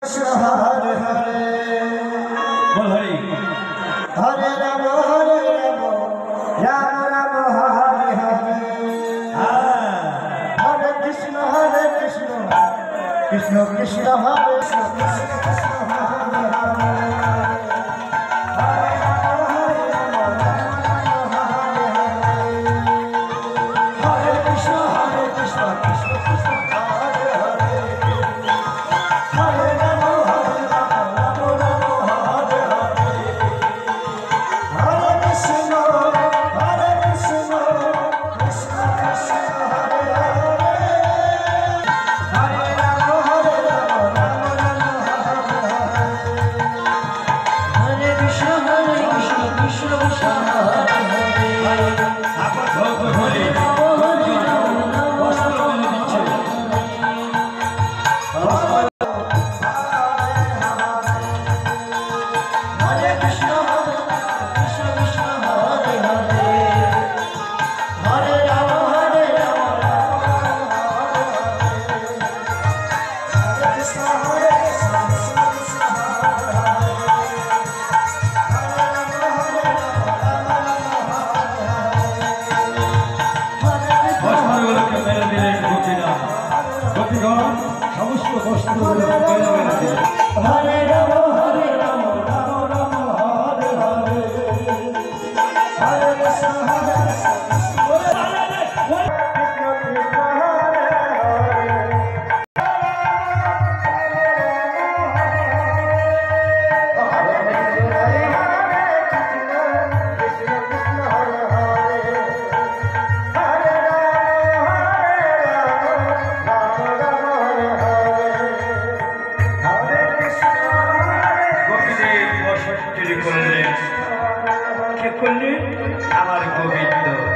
हरे हरे बोल हरि हरे राम राम राम हरे हरे हरे कृष्ण कृष्ण कृष्ण हरे সমস্ত কষ্ট হরে রাম হরে রাম রাম রাম হরে হরে হরে কৃষ্ণ হরে আমার গোবিন্দ।